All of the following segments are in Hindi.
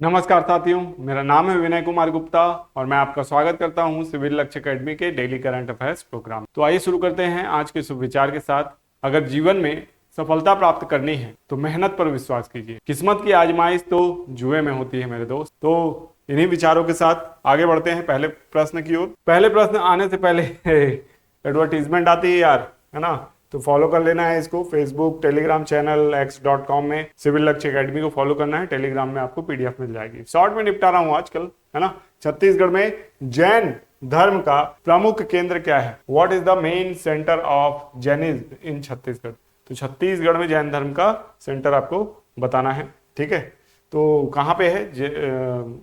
नमस्कार साथियों, मेरा नाम है विनय कुमार गुप्ता और मैं आपका स्वागत करता हूं सिविल लक्ष्य एकेडमी के डेली करंट अफेयर्स प्रोग्राम। तो आइए शुरू करते हैं आज के शुभ विचार के साथ। अगर जीवन में सफलता प्राप्त करनी है तो मेहनत पर विश्वास कीजिए। किस्मत की आजमाइश तो जुए में होती है मेरे दोस्त। तो इन्हीं विचारों के साथ आगे बढ़ते हैं पहले प्रश्न की ओर। पहले प्रश्न आने से पहले एडवर्टीजमेंट आती है यार, है ना, तो फॉलो कर लेना है इसको। फेसबुक, टेलीग्राम चैनल, x.com में सिविल लक्ष्य एकेडमी को फॉलो करना है। टेलीग्राम में आपको पीडीएफ मिल जाएगी। शॉर्ट में निपटा रहा हूं आजकल, है ना। छत्तीसगढ़ में जैन धर्म का प्रमुख केंद्र क्या है? What is the main centre of Jainism इन छत्तीसगढ़? तो छत्तीसगढ़ में जैन धर्म का सेंटर आपको बताना है, ठीक है। तो कहाँ पे है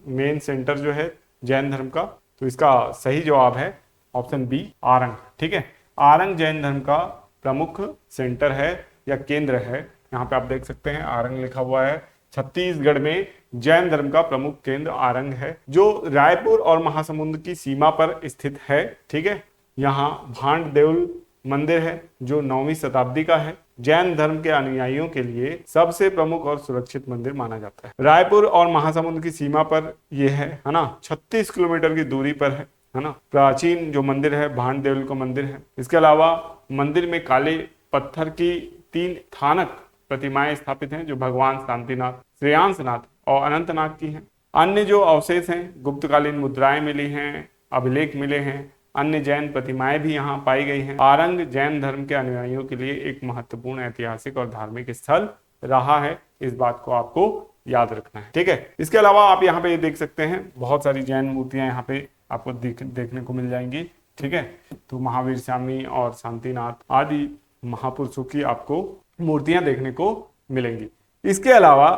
मेन सेंटर जो है जैन धर्म का? तो इसका सही जवाब है ऑप्शन बी, आरंग, ठीक है। आरंग जैन धर्म का प्रमुख सेंटर है या केंद्र है। यहाँ पे आप देख सकते हैं आरंग लिखा हुआ है। छत्तीसगढ़ में जैन धर्म का प्रमुख केंद्र आरंग है, जो रायपुर और महासमुंद की सीमा पर स्थित है, ठीक है। यहाँ भांड देउल मंदिर है जो 9वीं शताब्दी का है। जैन धर्म के अनुयायियों के लिए सबसे प्रमुख और सुरक्षित मंदिर माना जाता है। रायपुर और महासमुंद की सीमा पर यह है ना, 36 किलोमीटर की दूरी पर है ना। प्राचीन जो मंदिर है भांड देउल का मंदिर है। इसके अलावा मंदिर में काले पत्थर की 3 थानक प्रतिमाएं स्थापित हैं जो भगवान शांतिनाथ, श्रेयांसनाथ और अनंतनाथ की हैं। अन्य जो अवशेष हैं, गुप्तकालीन मुद्राएं मिली हैं, अभिलेख मिले हैं, अन्य जैन प्रतिमाएं भी यहाँ पाई गई हैं। आरंग जैन धर्म के अनुयायियों के लिए एक महत्वपूर्ण ऐतिहासिक और धार्मिक स्थल रहा है। इस बात को आपको याद रखना है, ठीक है। इसके अलावा आप यहाँ पे देख सकते हैं बहुत सारी जैन मूर्तियां यहाँ पे आपको देखने को मिल जाएंगी, ठीक है। तो महावीर स्वामी और शांतिनाथ आदि महापुरुषों की आपको मूर्तियां देखने को मिलेंगी। इसके अलावा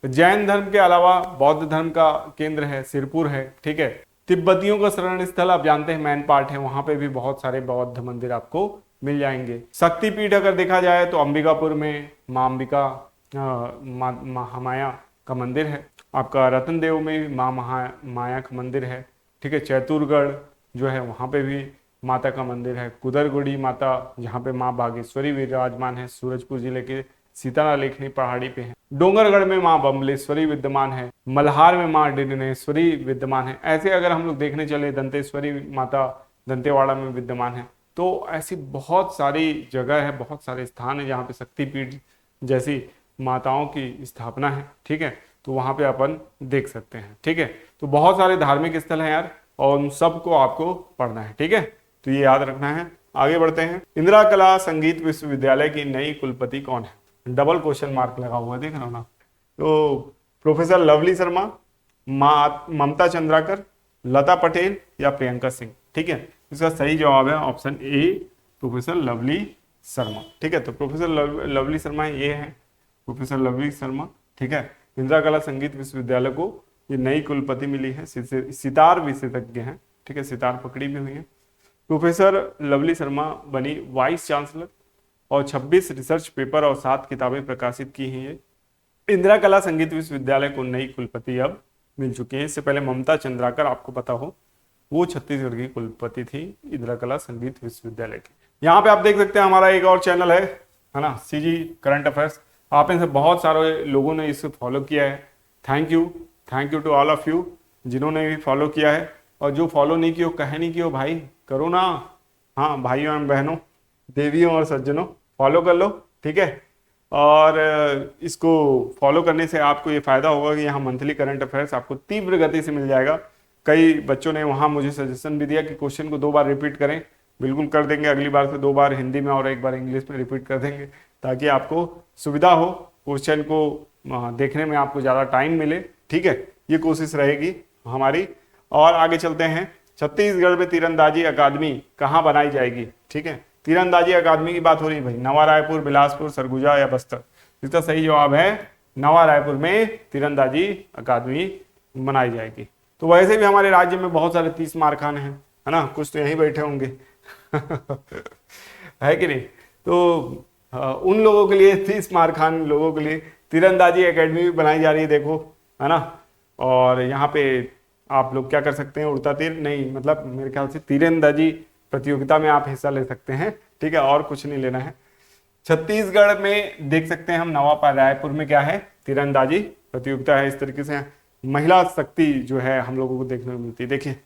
जैन धर्म के अलावा बौद्ध धर्म का केंद्र है सिरपुर है, ठीक है। तिब्बतियों का शरण स्थल आप जानते हैं मैन पार्ट है, वहां पे भी बहुत सारे बौद्ध मंदिर आपको मिल जाएंगे। शक्तिपीठ अगर देखा जाए तो अंबिकापुर में माँ अंबिका महामाया का मंदिर है। आपका रतन देव में माँ माया का मंदिर है, ठीक है। चैतुरगढ़ जो है वहाँ पे भी माता का मंदिर है। कुदरगुड़ी माता जहाँ पे माँ बागेश्वरी विराजमान है, सूरजपुर जिले के सीतारा लेखनी पहाड़ी पे है। डोंगरगढ़ में माँ बम्बलेश्वरी विद्यमान है। मल्हार में माँ डिडनेश्वरी विद्यमान है। ऐसे अगर हम लोग देखने चले दंतेश्वरी माता दंतेवाड़ा में विद्यमान है। तो ऐसी बहुत सारी जगह है, बहुत सारे स्थान है जहाँ पे शक्तिपीठ जैसी माताओं की स्थापना है, ठीक है। तो वहां पे अपन देख सकते हैं, ठीक है। तो बहुत सारे धार्मिक स्थल हैं यार और उन सबको आपको पढ़ना है, ठीक है। तो ये याद रखना है। आगे बढ़ते हैं। इंदिरा कला संगीत विश्वविद्यालय की नई कुलपति कौन है? डबल क्वेश्चन मार्क लगा हुआ है, देख रहे हो ना। तो प्रोफेसर लवली शर्मा, ममता चंद्राकर, लता पटेल या प्रियंका सिंह, ठीक है। इसका सही जवाब है option A, professor lovely Sharma, ठीक है। तो प्रोफेसर लवली शर्मा ये है, प्रोफेसर लवली शर्मा, ठीक है। इंदिरा कला संगीत विश्वविद्यालय को ये नई कुलपति मिली है, सितार विशेषज्ञ हैं, ठीक है। सितार पकड़ी भी हुई है। प्रोफेसर लवली शर्मा बनी वाइस चांसलर और 26 रिसर्च पेपर और 7 किताबें प्रकाशित की हैं। ये इंदिरा कला संगीत विश्वविद्यालय को नई कुलपति अब मिल चुकी है। इससे पहले ममता चंद्राकर आपको पता हो, वो छत्तीसगढ़ की कुलपति थी इंदिरा कला संगीत विश्वविद्यालय की। यहाँ पे आप देख सकते हैं हमारा एक और चैनल है ना, सीजी करंट अफेयर्स। आप इनसे बहुत सारे लोगों ने इसे फॉलो किया है। Thank you to all of you जिन्होंने भी फॉलो किया है, और जो फॉलो नहीं किया कहे नहीं किया भाई, करो ना। हाँ भाइयों और बहनों, देवियों और सज्जनों, फॉलो कर लो, ठीक है। और इसको फॉलो करने से आपको ये फायदा होगा कि यहाँ मंथली करंट अफेयर्स आपको तीव्र गति से मिल जाएगा। कई बच्चों ने वहाँ मुझे सजेशन भी दिया कि क्वेश्चन को 2 बार रिपीट करें। बिल्कुल कर देंगे, अगली बार से 2 बार हिंदी में और 1 बार इंग्लिश में रिपीट कर देंगे ताकि आपको सुविधा हो, क्वेश्चन को देखने में आपको ज़्यादा टाइम मिले, ठीक है। ये कोशिश रहेगी हमारी। और आगे चलते हैं। छत्तीसगढ़ में तीरंदाजी अकादमी कहाँ बनाई जाएगी? ठीक है, तीरंदाजी अकादमी की बात हो रही है भाई, नवा रायपुर, बिलासपुर, सरगुजा या बस्तर। इसका सही जवाब है नवा रायपुर में तीरंदाजी अकादमी बनाई जाएगी। तो वैसे भी हमारे राज्य में बहुत सारे 30 मारखान हैं, है ना, कुछ तो यहीं बैठे होंगे है कि नहीं। तो उन लोगों के लिए 30 मारखान लोगों के लिए तीरंदाजी एकेडमी भी बनाई जा रही है, देखो, है ना। और यहाँ पे आप लोग क्या कर सकते हैं, उड़ता तीर नहीं, मतलब मेरे ख्याल से तीरंदाजी प्रतियोगिता में आप हिस्सा ले सकते हैं, ठीक है, और कुछ नहीं लेना है। छत्तीसगढ़ में देख सकते हैं हम, नवा रायपुर में क्या है, तीरंदाजी प्रतियोगिता है। इस तरीके से महिला शक्ति जो है हम लोगों को देखने को मिलती है। देखिए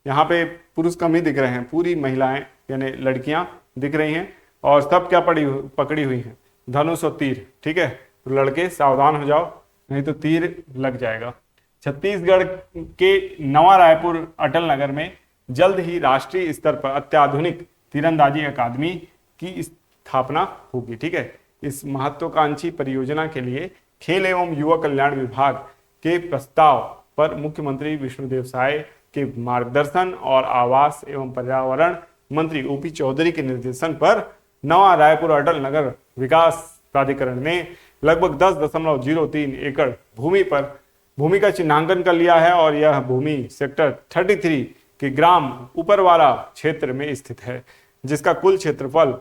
यहाँ पे पुरुष कम ही दिख रहे हैं, पूरी महिलाएं यानी लड़कियां दिख रही हैं और सब क्या पकड़ी हुई हैं, धनुष और तीर। ठीक है, तो लड़के सावधान हो जाओ, नहीं तो तीर लग जाएगा। छत्तीसगढ़ के नवा रायपुर अटल नगर में जल्द ही राष्ट्रीय स्तर पर अत्याधुनिक तीरंदाजी अकादमी की स्थापना होगी। ठीक है, इस महत्वाकांक्षी परियोजना के लिए खेल एवं युवा कल्याण विभाग के प्रस्ताव पर मुख्यमंत्री विष्णुदेव साय के मार्गदर्शन और आवास एवं पर्यावरण मंत्री ओपी चौधरी के निर्देशन पर नवा रायपुर अटल नगर विकास प्राधिकरण ने लगभग 10.03 एकड़ भूमि का चिन्हांकन कर लिया है और यह भूमि सेक्टर 33 के ग्राम ऊपरवारा क्षेत्र में स्थित है, जिसका कुल क्षेत्रफल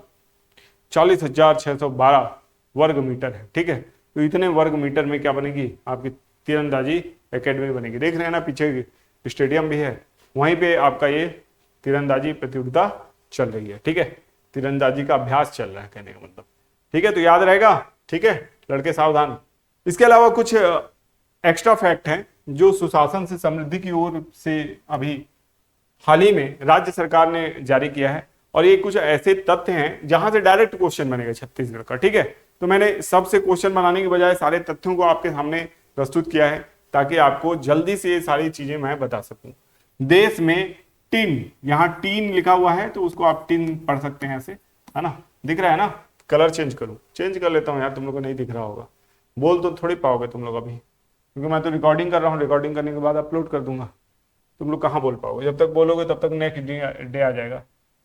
40,612 वर्ग मीटर है। ठीक है, तो इतने वर्ग मीटर में क्या बनेगी, आपकी तीरंदाजी एकेडमी बनेगी। देख रहे हैं ना, पीछे स्टेडियम भी है, वहीं पे आपका ये तीरंदाजी प्रतियोगिता चल रही है। ठीक है, तीरंदाजी का अभ्यास चल रहा है कहने का मतलब। ठीक है, तो याद रहेगा। ठीक है, लड़के सावधान। इसके अलावा कुछ एक्स्ट्रा फैक्ट हैं जो सुशासन से समृद्धि की ओर से अभी हाल ही में राज्य सरकार ने जारी किया है, और ये कुछ ऐसे तथ्य हैं जहां से डायरेक्ट क्वेश्चन बनेगा छत्तीसगढ़ का। ठीक है, तो मैंने सबसे क्वेश्चन बनाने के बजाय सारे तथ्यों को आपके सामने प्रस्तुत किया है ताकि आपको जल्दी से ये सारी चीजें मैं बता सकूं। देश में टिन, यहाँ टीन लिखा हुआ है तो उसको आप टिन पढ़ सकते हैं ऐसे, है ना, दिख रहा है ना। कलर चेंज कर लेता हूँ यार, तुम लोग को नहीं दिख रहा होगा, बोल तो थोड़ी पाओगे तुम लोग अभी, क्योंकि मैं तो रिकॉर्डिंग कर रहा हूँ, रिकॉर्डिंग करने के बाद अपलोड कर दूंगा। तुम लोग कहाँ बोल पाओगे, जब तक बोलोगे तब तक नेक्स्ट डे आ जाएगा।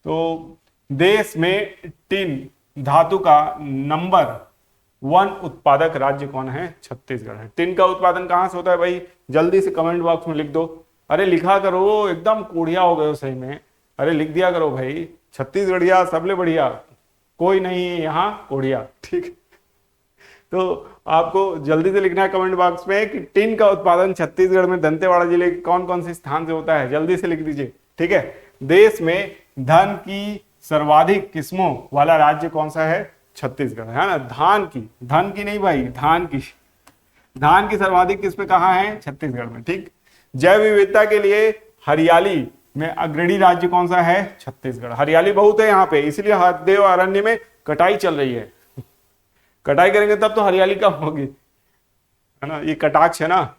तो देश में टिन धातु का नंबर 1 उत्पादक राज्य कौन है, छत्तीसगढ़ है। टिन का उत्पादन कहाँ से होता है भाई, जल्दी से कमेंट बॉक्स में लिख दो। अरे लिखा करो, एकदम कोढ़िया हो गए हो सही में, अरे लिख दिया करो भाई, छत्तीसगढ़िया सबले बढ़िया, कोई नहीं है यहाँ कोढ़िया। ठीक, तो आपको जल्दी से लिखना है कमेंट बॉक्स में कि टिन का उत्पादन छत्तीसगढ़ में दंतेवाड़ा जिले के कौन कौन से स्थान से होता है, जल्दी से लिख दीजिए। ठीक है, देश में धन की सर्वाधिक किस्मों वाला राज्य कौन सा है, छत्तीसगढ़ है ना। धन की नहीं भाई, धान की सर्वाधिक किस्में कहाँ है, छत्तीसगढ़ में। ठीक, जैव विविधता के लिए हरियाली में अग्रणी राज्य कौन सा है, छत्तीसगढ़। हरियाली बहुत है यहाँ पे, इसलिए हरदेव अरण्य में कटाई चल रही है। कटाई करेंगे तब तो हरियाली कम होगी, है ना। ये कटाक्ष है ना,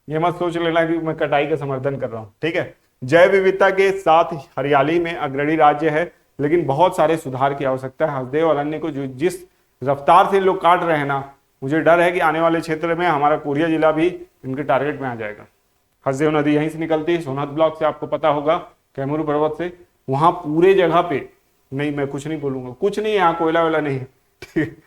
ये मत सोच लेना कि मैं कटाई का समर्थन कर रहा हूँ। ठीक है, जैव विविधता के साथ हरियाली में अग्रणी राज्य है, लेकिन बहुत सारे सुधार की आवश्यकता है। हसदेव अरण्य को जो जिस रफ्तार से लोग काट रहे हैं ना, मुझे डर है कि आने वाले क्षेत्र में हमारा कोरिया जिला भी इनके टारगेट में आ जाएगा। हसदेव नदी यहीं से निकलती है, सोनहत ब्लॉक से, आपको पता होगा, कैमूर पर्वत से। वहां पूरे जगह पे, नहीं मैं कुछ नहीं बोलूंगा, कुछ नहीं है यहाँ, कोयला वेला नहीं है। ठीक,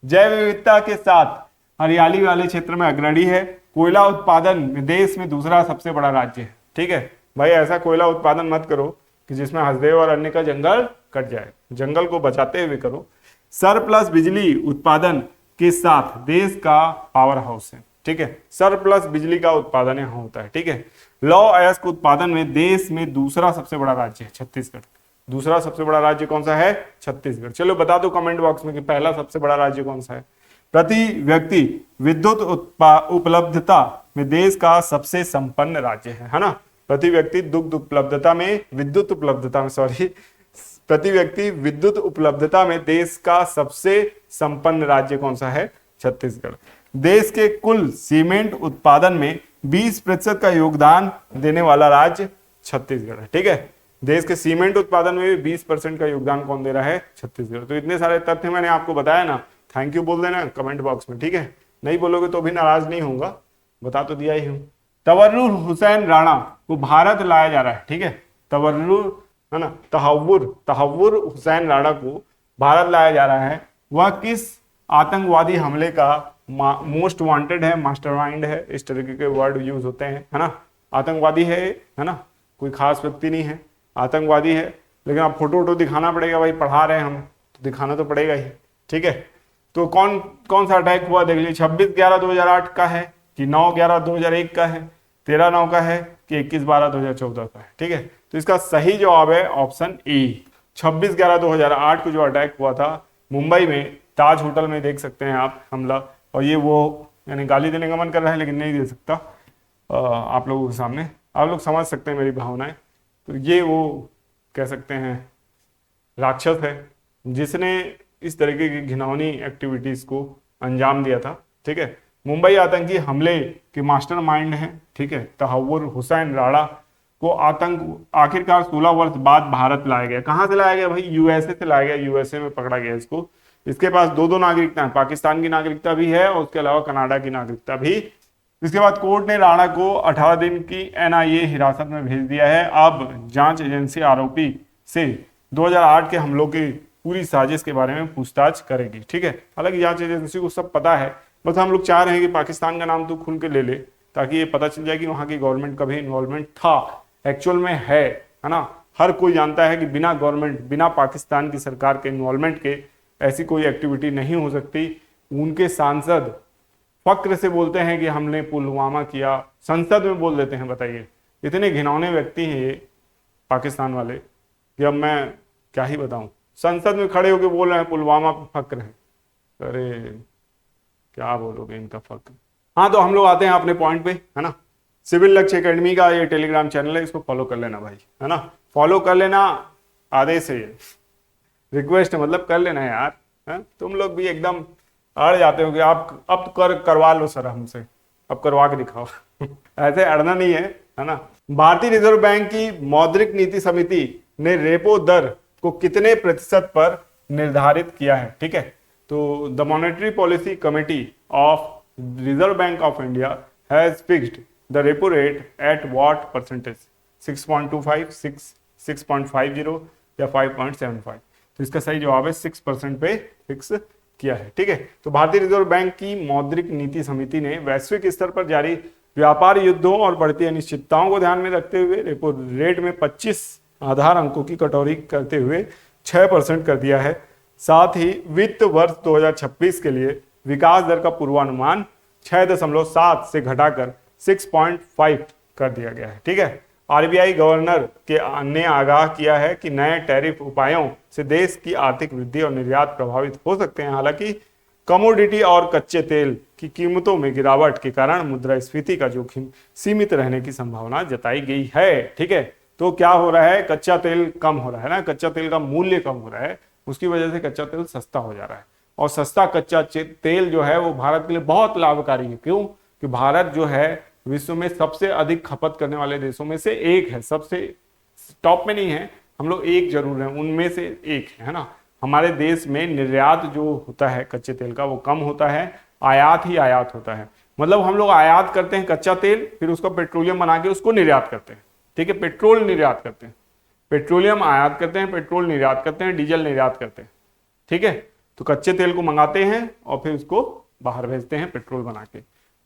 जैव विविधता के साथ हरियाली वाले क्षेत्र में अग्रणी है। कोयला उत्पादन में देश में दूसरा सबसे बड़ा राज्य है। ठीक है भाई, ऐसा कोयला उत्पादन मत करो कि जिसमें हसदेव और अन्य का जंगल कट जाए, जंगल को बचाते हुए करो। सरप्लस बिजली उत्पादन के साथ देश का पावर हाउस है। ठीक है, सरप्लस बिजली का उत्पादन यहाँ होता है। ठीक है, लौह अयस्क उत्पादन में देश में दूसरा सबसे बड़ा राज्य है छत्तीसगढ़। दूसरा सबसे बड़ा राज्य कौन सा है, छत्तीसगढ़। चलो बता दो कमेंट बॉक्स में कि पहला सबसे बड़ा राज्य कौन सा है। प्रति व्यक्ति विद्युत उपलब्धता में देश का सबसे संपन्न राज्य है ना। प्रति व्यक्ति दुग्ध उपलब्धता में, विद्युत उपलब्धता में, सॉरी, प्रति व्यक्ति विद्युत उपलब्धता में देश का सबसे संपन्न राज्य कौन सा है, छत्तीसगढ़। देश के कुल सीमेंट उत्पादन में 20% का योगदान देने वाला राज्य छत्तीसगढ़ है। ठीक है, देश के सीमेंट उत्पादन में भी 20% का योगदान कौन दे रहा है, छत्तीसगढ़। तो इतने सारे तथ्य मैंने आपको बताया ना, थैंक यू बोल देना कमेंट बॉक्स में। ठीक है, नहीं बोलोगे तो भी नाराज नहीं होऊंगा, बता तो दिया ही हूं। तवर्रुर हुसैन राणा को भारत लाया जा रहा है। ठीक है, तवर्रुर है ना, तहव्वुर हुसैन राणा को भारत लाया जा रहा है। वह किस आतंकवादी हमले का मोस्ट वांटेड है, मास्टरमाइंड है, इस तरीके के वर्ड यूज होते हैं, है ना। आतंकवादी है ना, कोई खास व्यक्ति नहीं है, आतंकवादी है। लेकिन आप फोटो वोटो दिखाना पड़ेगा भाई, पढ़ा रहे हैं हम तो दिखाना तो पड़ेगा ही। ठीक है, तो कौन कौन सा अटैक हुआ देख लीजिए। 26/11/2008 का है कि 9/11/2001 का है, 13/9 का है कि 21/12/2014 का है। ठीक है, तो इसका सही जवाब है ऑप्शन ए। 26/11/2008 को जो अटैक हुआ था मुंबई में ताज होटल में, देख सकते हैं आप हमला। और ये वो यानी गाली देने का मन कर रहा है लेकिन नहीं दे सकता। आप लोगों के सामने, आप लोग समझ सकते हैं मेरी भावनाएं। तो ये वो कह सकते हैं राक्षस है जिसने इस तरीके की घिनौनी एक्टिविटीज को अंजाम दिया था। ठीक है, मुंबई आतंकी हमले के मास्टरमाइंड हैं। ठीक है, तहव्वुर हुसैन राणा को आतंक आखिरकार 16 वर्ष बाद भारत लाया गया। कहाँ से लाया गया भाई? यूएसए से लाया गया, यूएसए में पकड़ा गया इसको। इसके पास दो दो नागरिकता है, पाकिस्तान की नागरिकता भी है और उसके अलावा कनाडा की नागरिकता भी। इसके बाद कोर्ट ने राणा को 18 दिन की एनआईए हिरासत में भेज दिया है। अब जांच एजेंसी आरोपी से 2008 के हमलों की पूरी साजिश के बारे में पूछताछ करेगी। ठीक है, हालांकि जांच एजेंसी को सब पता है, बस हम लोग चाह रहे हैं कि पाकिस्तान का नाम तो खुल के ले ले ताकि ये पता चल जाए कि वहां की गवर्नमेंट का भी इन्वॉल्वमेंट था, एक्चुअल में है ना। हर कोई जानता है कि बिना गवर्नमेंट, बिना पाकिस्तान की सरकार के इन्वॉल्वमेंट के ऐसी कोई एक्टिविटी नहीं हो सकती। उनके सांसद फक्र से बोलते हैं कि हमने पुलवामा किया, संसद में बोल देते हैं। बताइए, इतने घिनौने व्यक्ति हैं ये पाकिस्तान वाले कि अब मैं क्या ही बताऊं। संसद में खड़े होकर बोल रहे हैं पुलवामा पे फक्र है। अरे क्या बोलोगे इनका फक्र। हाँ, तो हम लोग आते हैं अपने पॉइंट पे, है ना। सिविल लक्ष्य एकेडमी का ये टेलीग्राम चैनल है, इसको फॉलो कर लेना भाई, है ना। फॉलो कर लेना, आदेश है ये, रिक्वेस्ट है, मतलब कर लेना यार। है? तुम लोग भी एकदम अड़ जाते हो कि आप अब तो करवा लो सर हमसे, अब करवा के दिखाओ। ऐसे अड़ना नहीं है ना। भारतीय रिजर्व बैंक की मौद्रिक नीति समिति ने रेपो दर को कितने प्रतिशत पर निर्धारित किया है? ठीक है, तो the monetary policy committee of reserve bank of India has fixed the repo rate at what percentage? 6.25, 6.50 या 5.75? तो इसका सही जवाब है 6% पे फिक्स किया है। ठीक है, तो भारतीय रिजर्व बैंक की मौद्रिक नीति समिति ने वैश्विक स्तर पर जारी व्यापार युद्धों और बढ़ती अनिश्चितताओं को ध्यान में रखते हुए रेपो रेट में 25 आधार अंकों की कटौती करते हुए 6% कर दिया है। साथ ही वित्त वर्ष 2026 के लिए विकास दर का पूर्वानुमान 6.7 से घटाकर 6.5 कर दिया गया है। ठीक है, आरबीआई गवर्नर ने आगाह किया है कि नए टैरिफ उपायों से देश की आर्थिक वृद्धि और निर्यात प्रभावित हो सकते हैं। हालांकि कमोडिटी और कच्चे तेल की कीमतों में गिरावट के कारण मुद्रास्फीति का जोखिम सीमित रहने की संभावना जताई गई है। ठीक है, तो क्या हो रहा है, कच्चा तेल कम हो रहा है ना, कच्चा तेल का मूल्य कम हो रहा है, उसकी वजह से कच्चा तेल सस्ता हो जा रहा है। और सस्ता कच्चा तेल जो है वो भारत के लिए बहुत लाभकारी है। क्यों? कि भारत जो है विश्व में सबसे अधिक खपत करने वाले देशों में से एक है, सबसे टॉप में नहीं है, हम लोग एक जरूर हैं, उनमें से एक है ना। हमारे देश में निर्यात जो होता है कच्चे तेल का वो कम होता है, आयात ही आयात होता है। मतलब हम लोग आयात करते हैं कच्चा तेल, फिर उसका पेट्रोलियम बना के उसको निर्यात करते हैं। ठीक है, पेट्रोल निर्यात करते हैं, पेट्रोलियम आयात करते हैं, पेट्रोल निर्यात करते हैं, डीजल निर्यात करते हैं। ठीक है, तो कच्चे तेल को मंगाते हैं और फिर उसको बाहर भेजते हैं पेट्रोल बना के।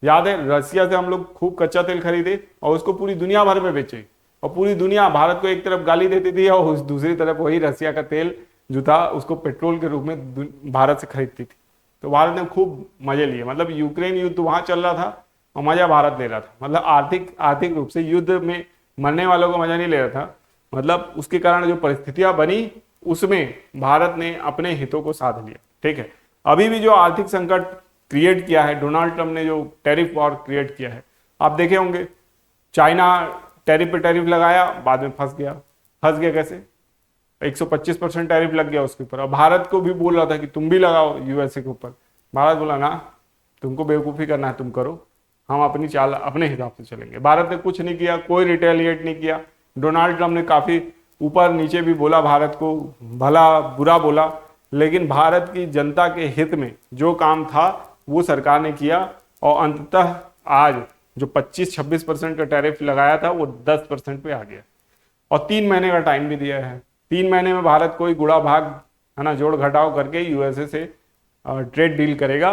याद है रसिया से हम लोग खूब कच्चा तेल खरीदे और उसको पूरी दुनिया भर में बेचे, और पूरी दुनिया भारत को एक तरफ गाली देती थी और उस दूसरी तरफ वही रसिया का तेल जो था उसको पेट्रोल के रूप में भारत से खरीदती थी। तो भारत ने खूब मजे लिए। मतलब यूक्रेन युद्ध वहां चल रहा था और मजा भारत ले रहा था। मतलब आर्थिक रूप से युद्ध में मरने वालों को मजा नहीं ले रहा था, मतलब उसके कारण जो परिस्थितियां बनी उसमें भारत ने अपने हितों को साध लिया। ठीक है, अभी भी जो आर्थिक संकट क्रिएट किया है डोनाल्ड ट्रंप ने, जो टैरिफ वॉर क्रिएट किया है, आप देखे होंगे। चाइना टैरिफ पे टैरिफ लगाया, बाद में फंस गया कैसे? 125% टैरिफ लग गया उसके ऊपर। और भारत को भी बोल रहा था कि तुम भी लगाओ यूएसए के ऊपर। भारत बोला ना, तुमको बेवकूफ़ी करना है तुम करो, हम अपनी चाल अपने हिसाब से चलेंगे। भारत ने कुछ नहीं किया, कोई रिटेलिएट नहीं किया। डोनाल्ड ट्रंप ने काफ़ी ऊपर नीचे भी बोला, भारत को भला बुरा बोला, लेकिन भारत की जनता के हित में जो काम था वो सरकार ने किया। और अंततः आज जो 25-26% का टैरिफ लगाया था वो 10% पे आ गया। और 3 महीने का टाइम भी दिया है। 3 महीने में भारत कोई गुड़ा भाग, है ना, जोड़ घटाव करके यूएसए से ट्रेड डील करेगा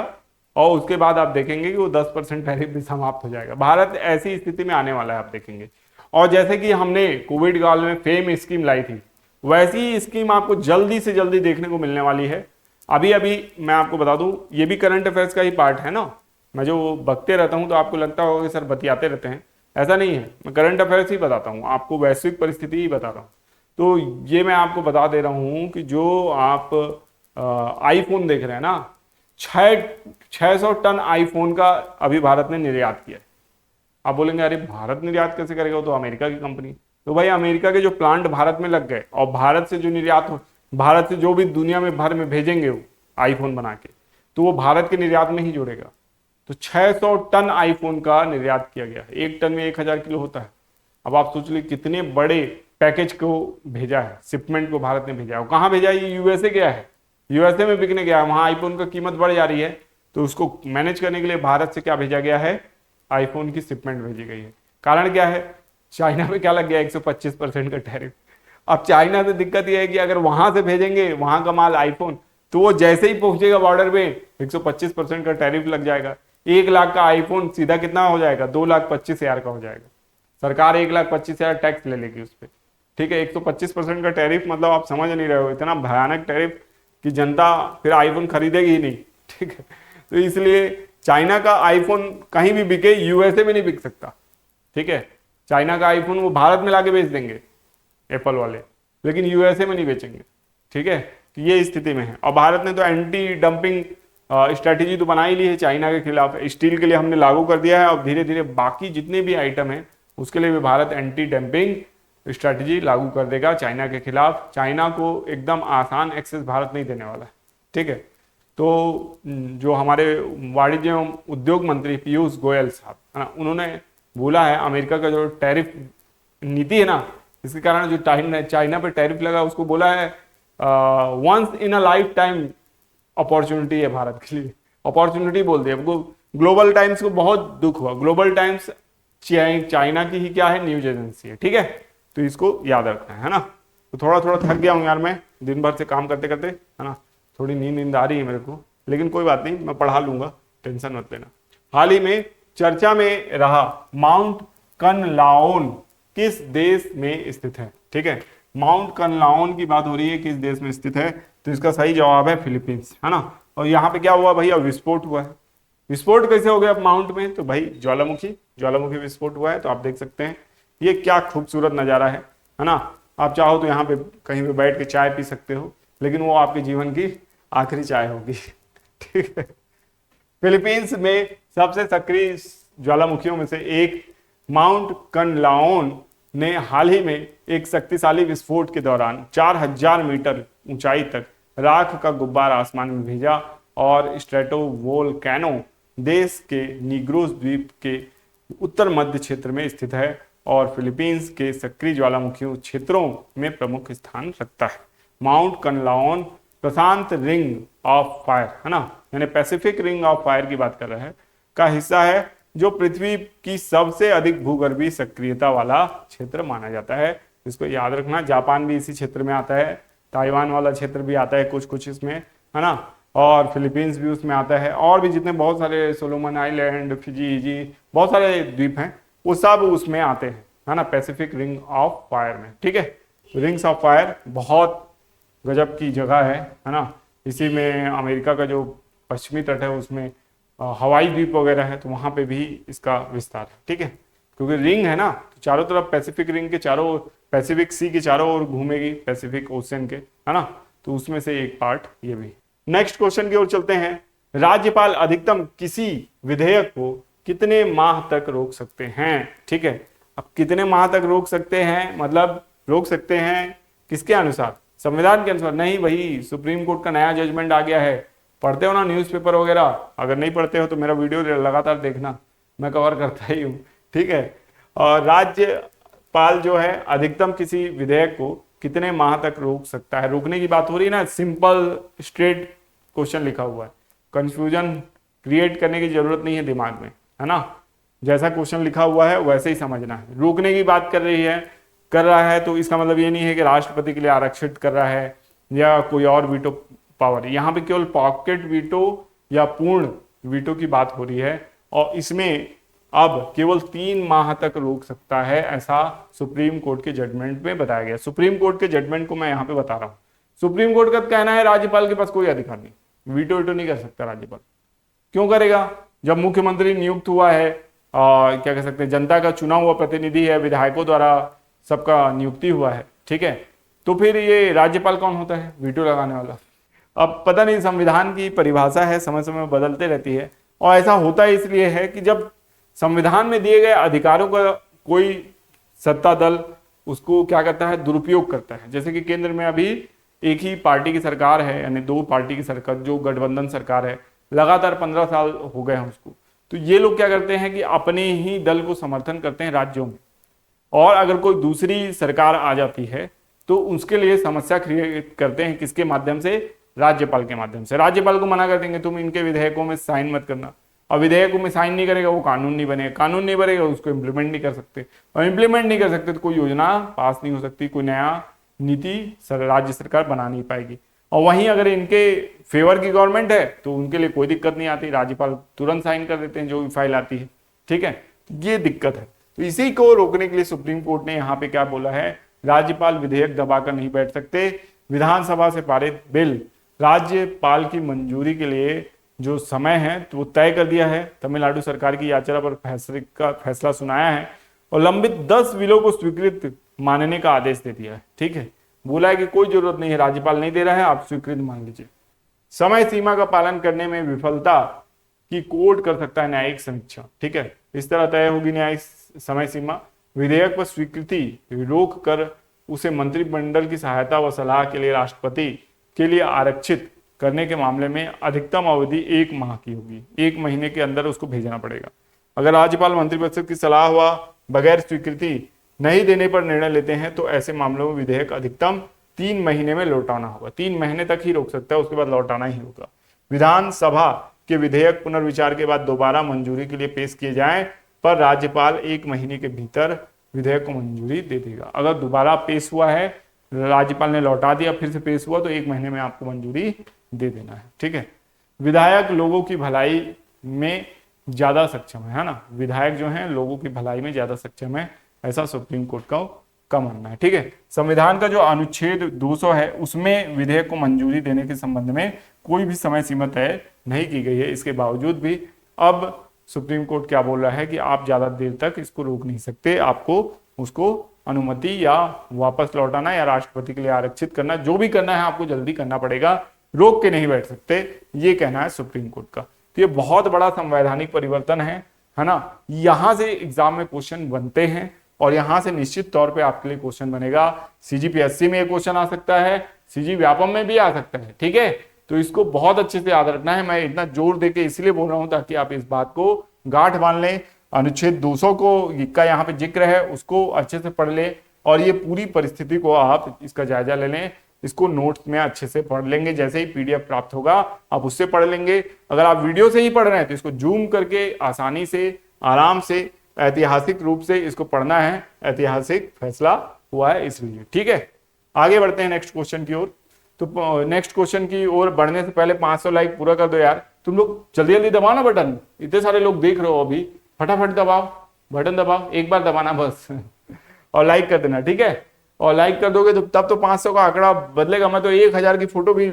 और उसके बाद आप देखेंगे कि वो 10% टैरिफ भी समाप्त हो जाएगा। भारत ऐसी स्थिति में आने वाला है, आप देखेंगे। और जैसे कि हमने कोविड काल में फेम स्कीम लाई थी, वैसी स्कीम आपको जल्दी से जल्दी देखने को मिलने वाली है। अभी मैं आपको बता दूं, ये भी करंट अफेयर्स का ही पार्ट है ना। मैं जो बकते रहता हूं तो आपको लगता होगा कि सर बतियाते रहते हैं, ऐसा नहीं है। मैं करंट अफेयर्स ही बताता हूं आपको, वैश्विक परिस्थिति ही बता रहा हूं। तो ये मैं आपको बता दे रहा हूं कि जो आप आईफोन देख रहे हैं ना, 600 टन आईफोन का अभी भारत ने निर्यात किया है। आप बोलेंगे अरे भारत निर्यात कैसे करेगा, वो तो अमेरिका की कंपनी। तो भाई अमेरिका के जो प्लांट भारत में लग गए और भारत से जो निर्यात हो, भारत से जो भी दुनिया में भर में भेजेंगे वो आईफोन बना के, तो वो भारत के निर्यात में ही जुड़ेगा। तो 600 टन आईफोन का निर्यात किया गया है। एक टन में 1000 किलो होता है। अब आप सोच लीजिए कितने बड़े पैकेज को भेजा है, शिपमेंट को भारत ने भेजा है। कहाँ भेजा है? ये यूएसए गया है, यूएसए में बिकने गया है। वहां आईफोन का कीमत बढ़ जा रही है, तो उसको मैनेज करने के लिए भारत से क्या भेजा गया है? आईफोन की शिपमेंट भेजी गई है। कारण क्या है? चाइना पे क्या लग गया? 125% का टैरिफ। अब चाइना से दिक्कत यह है कि अगर वहां से भेजेंगे वहां का माल आईफोन, तो वो जैसे ही पहुंचेगा बॉर्डर पे 125% का टैरिफ लग जाएगा। 1 लाख का आईफोन सीधा कितना हो जाएगा? 2,25,000 का हो जाएगा। सरकार 1,25,000 टैक्स ले लेगी उस पर। ठीक है, 125% का टैरिफ, मतलब आप समझ नहीं रहे हो, इतना भयानक टैरिफ कि जनता फिर आईफोन खरीदेगी ही नहीं। ठीक है, तो इसलिए चाइना का आईफोन कहीं भी बिके, यूएसए में नहीं बिक सकता। ठीक है, चाइना का आईफोन वो भारत में लाके बेच देंगे एप्पल वाले, लेकिन यूएसए में नहीं बेचेंगे। ठीक है, तो ये स्थिति में है। और भारत ने तो एंटी डंपिंग स्ट्रैटेजी तो बना ही ली है चाइना के खिलाफ। स्टील के लिए हमने लागू कर दिया है, और धीरे धीरे बाकी जितने भी आइटम है उसके लिए भी भारत एंटी डंपिंग स्ट्रैटेजी लागू कर देगा चाइना के खिलाफ। चाइना को एकदम आसान एक्सेस भारत नहीं देने वाला है। ठीक है, तो जो हमारे वाणिज्य एवं उद्योग मंत्री पीयूष गोयल साहब है ना, उन्होंने बोला है अमेरिका का जो टैरिफ नीति है ना, इसके कारण जो चाइना पे टैरिफ लगा, उसको बोला है once in a lifetime opportunity है भारत के लिए। अपॉर्चुनिटी बोल दिया। ग्लोबल टाइम्स को बहुत दुख हुआ। ग्लोबल टाइम्स चाइना की ही क्या है? न्यूज एजेंसी है। ठीक है, तो इसको याद रखना है ना। तो थोड़ा थोड़ा थक गया हूँ यार मैं, दिन भर से काम करते करते, है ना। थोड़ी नींद आ रही है मेरे को, लेकिन कोई बात नहीं, मैं पढ़ा लूंगा, टेंशन मत लेना। हाल ही में चर्चा में रहा माउंट कनलाओन किस देश में स्थित है? ठीक है, माउंट कनलाओन की बात हो रही है, किस देश में स्थित है? तो इसका सही जवाब है फिलीपींस, है ना। और यहाँ पे क्या हुआ भैया? विस्फोट हुआ है। विस्फोट कैसे हो गया माउंट में? तो भाई ज्वालामुखी विस्फोट हुआ है। तो आप देख सकते हैं ये क्या खूबसूरत नज़ारा है ना। आप चाहो तो यहाँ पे कहीं पे बैठ के चाय पी सकते हो, लेकिन वो आपके जीवन की आखिरी चाय होगी। ठीक है, फिलीपींस में सबसे सक्रिय ज्वालामुखियों में से एक माउंट कनलाओन ने हाल ही में एक शक्तिशाली विस्फोट के दौरान 4000 मीटर ऊंचाई तक राख का गुब्बार आसमान में भेजा। और स्ट्रेटोवोल्केनो देश के निग्रोस द्वीप के उत्तर मध्य क्षेत्र में स्थित है और फिलीपींस के सक्रिय ज्वालामुखी क्षेत्रों में प्रमुख स्थान रखता है। माउंट कनलाओन प्रशांत रिंग ऑफ फायर, है ना, यानी पैसिफिक रिंग ऑफ फायर की बात कर रहे हैं, का हिस्सा है, जो पृथ्वी की सबसे अधिक भूगर्भीय सक्रियता वाला क्षेत्र माना जाता है। इसको याद रखना। जापान भी इसी क्षेत्र में आता है, ताइवान वाला क्षेत्र भी आता है कुछ कुछ इसमें, है ना, और फिलीपींस भी उसमें आता है। और भी जितने बहुत सारे सोलोमन आइलैंड, फिजी, बहुत सारे द्वीप हैं, वो सब उसमें आते हैं, है ना, पैसिफिक रिंग ऑफ फायर में। ठीक है, रिंग्स ऑफ फायर बहुत गजब की जगह है ना। इसी में अमेरिका का जो पश्चिमी तट है उसमें हवाई द्वीप वगैरह है, तो वहां पे भी इसका विस्तार है। ठीक है, क्योंकि रिंग है ना, तो चारों तरफ पैसिफिक रिंग के चारों, पैसिफिक सी के चारों ओर घूमेगी, पैसिफिक ओशन के, है ना, तो उसमें से एक पार्ट ये भी। नेक्स्ट क्वेश्चन की ओर चलते हैं। राज्यपाल अधिकतम किसी विधेयक को कितने माह तक रोक सकते हैं? ठीक है, अब कितने माह तक रोक सकते हैं, मतलब रोक सकते हैं किसके अनुसार? संविधान के अनुसार नहीं भाई, सुप्रीम कोर्ट का नया जजमेंट आ गया है। पढ़ते हो ना न्यूज़पेपर वगैरह? अगर नहीं पढ़ते हो तो मेरा वीडियो लगातार देखना, मैं कवर करता ही हूँ। ठीक है, और राज्यपाल जो है अधिकतम किसी विधेयक को कितने माह तक रोक सकता है? रोकने की बात हो रही है ना, सिंपल स्ट्रेट क्वेश्चन लिखा हुआ है, कंफ्यूजन क्रिएट करने की जरूरत नहीं है दिमाग में, है ना। जैसा क्वेश्चन लिखा हुआ है वैसे ही समझना है। रोकने की बात कर रहा है तो इसका मतलब ये नहीं है कि राष्ट्रपति के लिए आरक्षित कर रहा है या कोई और वीटो पावर। यहाँ पे केवल पॉकेट वीटो या पूर्ण वीटो की बात हो रही है, और इसमें अब केवल 3 माह तक रोक सकता है, ऐसा सुप्रीम कोर्ट के जजमेंट में बताया गया। सुप्रीम कोर्ट के जजमेंट को मैं यहाँ पे बता रहा हूँ। सुप्रीम कोर्ट का कहना है राज्यपाल के पास कोई अधिकार नहीं, वीटो नहीं कर सकता राज्यपाल। क्यों करेगा? जब मुख्यमंत्री नियुक्त हुआ है, क्या कह सकते हैं, जनता का चुना हुआ प्रतिनिधि है, विधायकों द्वारा सबका नियुक्ति हुआ है। ठीक है, तो फिर ये राज्यपाल कौन होता है? वीटो लगाने वाला। अब पता नहीं, संविधान की परिभाषा है, समय समय बदलते रहती है, और ऐसा होता है इसलिए है कि जब संविधान में दिए गए अधिकारों का कोई सत्ता दल उसको क्या करता है, दुरुपयोग करता है। जैसे कि केंद्र में अभी एक ही पार्टी की सरकार है, यानी दो पार्टी की सरकार, जो गठबंधन सरकार है, लगातार 15 साल हो गए हैं उसको। तो ये लोग क्या करते हैं कि अपने ही दल को समर्थन करते हैं राज्यों में, और अगर कोई दूसरी सरकार आ जाती है तो उसके लिए समस्या क्रिएट करते हैं। किसके माध्यम से? राज्यपाल के माध्यम से। राज्यपाल को मना कर देंगे तुम इनके विधेयकों में साइन मत करना, और विधेयकों में साइन नहीं करेगा वो कानून नहीं बनेगा, कानून नहीं बनेगा उसको इम्प्लीमेंट नहीं कर सकते, और इम्प्लीमेंट नहीं कर सकते तो कोई योजना पास नहीं हो सकती, कोई नया नीति राज्य सरकार बना नहीं पाएगी। और वहीं अगर इनके फेवर की गवर्नमेंट है तो उनके लिए कोई दिक्कत नहीं आती, राज्यपाल तुरंत साइन कर देते हैं जो भी फाइल आती है। ठीक है, ये दिक्कत है। तो इसी को रोकने के लिए सुप्रीम कोर्ट ने यहाँ पे क्या बोला है, राज्यपाल विधेयक दबाकर नहीं बैठ सकते। विधानसभा से पारित बिल राज्यपाल की मंजूरी के लिए जो समय है तो वो तय कर दिया है। तमिलनाडु सरकार की याचिका पर फैसला सुनाया है और लंबित 10 बिलों को स्वीकृत मानने का आदेश दे दिया है। ठीक है, बोला है कि कोई जरूरत नहीं है, राज्यपाल नहीं दे रहा है, आप स्वीकृत मान लीजिए। समय सीमा का पालन करने में विफलता की कोर्ट कर सकता है न्यायिक समीक्षा। ठीक है, इस तरह तय होगी न्यायिक समय सीमा। विधेयक पर स्वीकृति रोक कर उसे मंत्रिमंडल की सहायता व सलाह के लिए राष्ट्रपति के लिए आरक्षित करने के मामले में अधिकतम अवधि 1 माह की होगी। 1 महीने के अंदर उसको भेजना पड़ेगा। अगर राज्यपाल मंत्रिपरिषद की सलाह व बगैर स्वीकृति नहीं देने पर निर्णय लेते हैं तो ऐसे मामलों में विधेयक अधिकतम 3 महीने में लौटाना होगा। 3 महीने तक ही रोक सकता है, उसके बाद लौटाना ही होगा। विधानसभा के विधेयक पुनर्विचार के बाद दोबारा मंजूरी के लिए पेश किए जाएं पर राज्यपाल 1 महीने के भीतर विधेयक को मंजूरी दे देगा। अगर दोबारा पेश हुआ है, राज्यपाल ने लौटा दिया, फिर से पेश हुआ, तो 1 महीने में आपको मंजूरी दे देना है। ठीक है, विधायक लोगों की भलाई में ज्यादा सक्षम है ना, विधायक जो है लोगों की भलाई में ज्यादा सक्षम है, ऐसा सुप्रीम कोर्ट का मानना है। ठीक है, संविधान का जो अनुच्छेद 200 है उसमें विधेयक को मंजूरी देने के संबंध में कोई भी समय सीमा तय नहीं की गई है। इसके बावजूद भी अब सुप्रीम कोर्ट क्या बोल रहा है कि आप ज्यादा देर तक इसको रोक नहीं सकते, आपको उसको अनुमति या वापस लौटाना या राष्ट्रपति के लिए आरक्षित करना, जो भी करना है आपको जल्दी करना पड़ेगा, रोक के नहीं बैठ सकते, ये कहना है सुप्रीम कोर्ट का। तो ये बहुत बड़ा संवैधानिक परिवर्तन है ना। यहां से एग्जाम में क्वेश्चन बनते हैं और यहां से निश्चित तौर पे आपके लिए क्वेश्चन बनेगा। सीजीपीएससी में ये क्वेश्चन आ सकता है, सीजी व्यापम में भी आ सकता है। ठीक है, तो इसको बहुत अच्छे से याद रखना है। मैं इतना जोर देके इसलिए बोल रहा हूं ताकि आप इस बात को गांठ बांध लें। अनुच्छेद 200 का यहाँ पे जिक्र है, उसको अच्छे से पढ़ ले और ये पूरी परिस्थिति को आप इसका जायजा ले लें। इसको नोट्स में अच्छे से पढ़ लेंगे, जैसे ही पीडीएफ प्राप्त होगा आप उससे पढ़ लेंगे। अगर आप वीडियो से ही पढ़ रहे हैं तो इसको जूम करके आसानी से, आराम से, ऐतिहासिक रूप से इसको पढ़ना है। ऐतिहासिक फैसला हुआ है इसलिए। ठीक है, आगे बढ़ते हैं नेक्स्ट क्वेश्चन की ओर। तो नेक्स्ट क्वेश्चन की ओर बढ़ने से पहले 500 लाइक पूरा कर दो यार। तुम लोग जल्दी जल्दी दबाओ ना बटन, इतने सारे लोग देख रहे हो अभी, फटाफट दबाओ, बटन दबाओ, एक बार दबाना बस और लाइक कर देना। ठीक है, और लाइक कर दोगे तो तब तो 500 का आंकड़ा बदलेगा। मैं तो 1000 की फोटो भी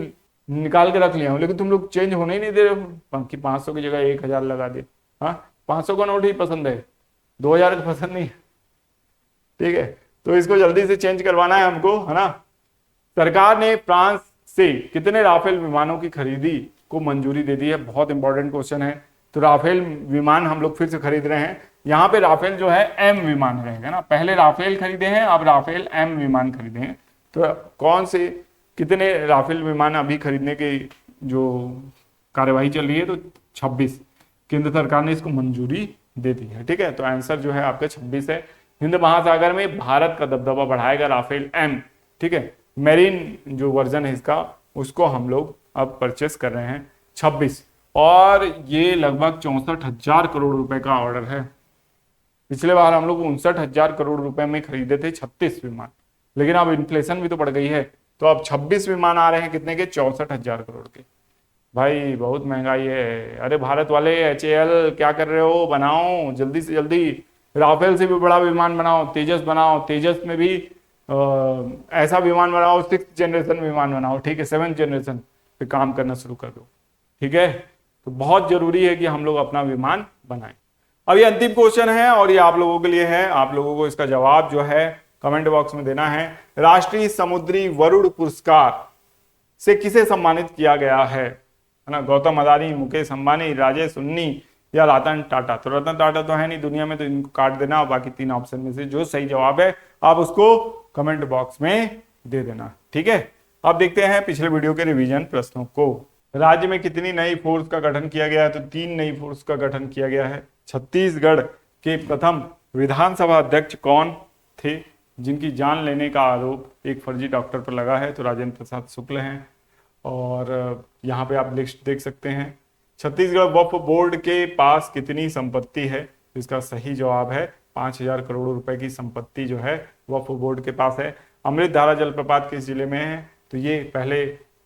निकाल के रख लिया हूँ, लेकिन तुम लोग चेंज होने ही नहीं दे रहे हो कि 500 की जगह 1000 लगा दे। हाँ, 500 का नोट ही पसंद है, 2000 का पसंद नहीं। ठीक है, तो इसको जल्दी से चेंज करवाना है हमको, है ना। सरकार ने फ्रांस से कितने राफेल विमानों की खरीदी को मंजूरी दे दी है? बहुत इंपॉर्टेंट क्वेश्चन है। तो राफेल विमान हम लोग फिर से खरीद रहे हैं। यहाँ पे राफेल जो है एम विमान रहेगा ना, पहले राफेल खरीदे हैं, अब राफेल एम विमान खरीदे हैं। तो कौन से कितने राफेल विमान अभी खरीदने की जो कार्यवाही चल रही है? तो 26। केंद्र सरकार ने इसको मंजूरी दे दी है। ठीक है, तो आंसर जो है आपका 26 है। हिंद महासागर में भारत का दबदबा बढ़ाएगा राफेल एम। ठीक है, मेरीन जो वर्जन है इसका, उसको हम लोग अब परचेस कर रहे हैं 26, और ये लगभग 64,000 करोड़ रुपए का ऑर्डर है। पिछले बार हम लोग 59,000 करोड़ रुपए में खरीदे थे 36 विमान, लेकिन अब इन्फ्लेशन भी तो बढ़ गई है, तो अब 26 विमान आ रहे हैं कितने के? 64,000 करोड़ के। भाई बहुत महंगाई है। अरे भारत वाले, HAL क्या कर रहे हो? बनाओ जल्दी से जल्दी, राफेल से भी बड़ा विमान बनाओ, तेजस बनाओ, तेजस में भी ऐसा विमान बनाओ, 6th जनरेशन विमान बनाओ। ठीक है, 7th जनरेशन पे काम करना शुरू कर दो। ठीक है, तो बहुत जरूरी है कि हम लोग अपना विमान बनाएं। अब ये अंतिम क्वेश्चन है और ये आप लोगों के लिए है। आप लोगों को इसका जवाब जो है कमेंट बॉक्स में देना है। राष्ट्रीय समुद्री वरुण पुरस्कार से किसे सम्मानित किया गया है ना? गौतम अदानी, मुकेश अंबानी, राजेश उन्नी या रतन टाटा। तो रतन टाटा तो है नहीं दुनिया में, तो इनको काट देना और बाकी 3 ऑप्शन में से जो सही जवाब है आप उसको कमेंट बॉक्स में दे देना। ठीक है, अब देखते हैं पिछले वीडियो के रिवीजन प्रश्नों को। राज्य में कितनी नई फोर्स का गठन किया गया है? तो 3 नई फोर्स का गठन किया गया है। छत्तीसगढ़ के प्रथम विधानसभा अध्यक्ष कौन थे जिनकी जान लेने का आरोप एक फर्जी डॉक्टर पर लगा है? तो राजेंद्र प्रसाद शुक्ल हैं। और यहाँ पे आप लिस्ट देख सकते हैं। छत्तीसगढ़ वक्फ बोर्ड के पास कितनी संपत्ति है? तो इसका सही जवाब है 5,000 करोड़ रुपए की संपत्ति जो है वक्फ बोर्ड के पास है। अमृत धारा जलप्रपात किस जिले में है? तो ये पहले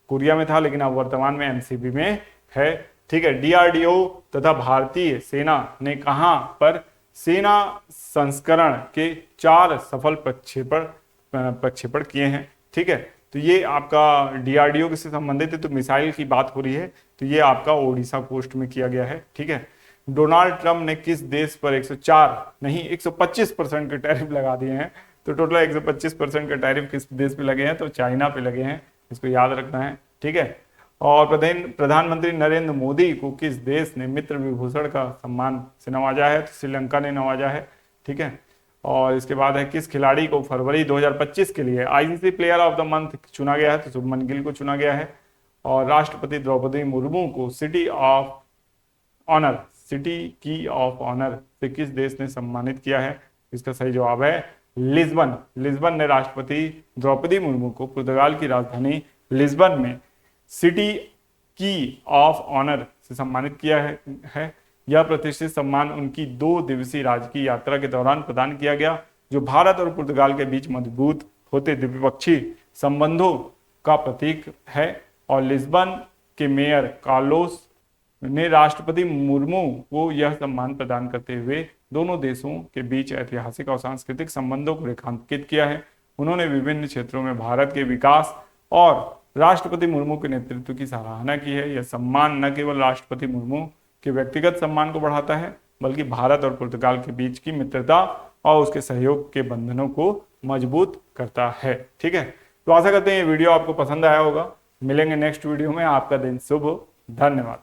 कोरिया में था लेकिन अब वर्तमान में एमसीबी में है। ठीक है, डीआरडीओ तथा भारतीय सेना ने कहां पर सेना संस्करण के 4 सफल प्रक्षेपण किए हैं? ठीक है, तो ये आपका डीआरडीओ से संबंधित है, तो मिसाइल की बात हो रही है, तो ये आपका ओडिशा कोस्ट में किया गया है। ठीक है, डोनाल्ड ट्रंप ने किस देश पर 104 नहीं 125% के टैरिफ लगा दिए हैं? तो टोटल 125% के टैरिफ किस देश पे लगे हैं? तो चाइना पे लगे हैं, इसको याद रखना है। ठीक है, और प्रधानमंत्री नरेंद्र मोदी को किस देश ने मित्र विभूषण का सम्मान से नवाजा है? तो श्रीलंका ने नवाजा है। ठीक है, और इसके बाद है किस खिलाड़ी को फरवरी 2025 के लिए ICC player of the month चुना गया है? तो शुभमन गिल को चुना गया है। और राष्ट्रपति द्रौपदी मुर्मू को सिटी की ऑफ ऑनर से किस देश ने सम्मानित किया है? इसका सही जवाब है लिस्बन। लिस्बन ने राष्ट्रपति द्रौपदी मुर्मू को पुर्तगाल की राजधानी लिस्बन में सिटी की ऑफ ऑनर से सम्मानित किया है। यह प्रतिष्ठित सम्मान उनकी 2 दिवसीय राजकीय यात्रा के दौरान प्रदान किया गया, जो भारत और पुर्तगाल के बीच मजबूत होते द्विपक्षीय संबंधों का प्रतीक है। और लिस्बन के मेयर कार्लोस ने राष्ट्रपति मुर्मू को यह सम्मान प्रदान करते हुए दोनों देशों के बीच ऐतिहासिक और सांस्कृतिक संबंधों को रेखांकित किया है। उन्होंने विभिन्न क्षेत्रों में भारत के विकास और राष्ट्रपति मुर्मू के नेतृत्व की सराहना की है। यह सम्मान न केवल राष्ट्रपति मुर्मू के व्यक्तिगत सम्मान को बढ़ाता है, बल्कि भारत और पुर्तगाल के बीच की मित्रता और उसके सहयोग के बंधनों को मजबूत करता है। ठीक है, तो आशा करते हैं ये वीडियो आपको पसंद आया होगा। मिलेंगे नेक्स्ट वीडियो में। आपका दिन शुभ हो। धन्यवाद।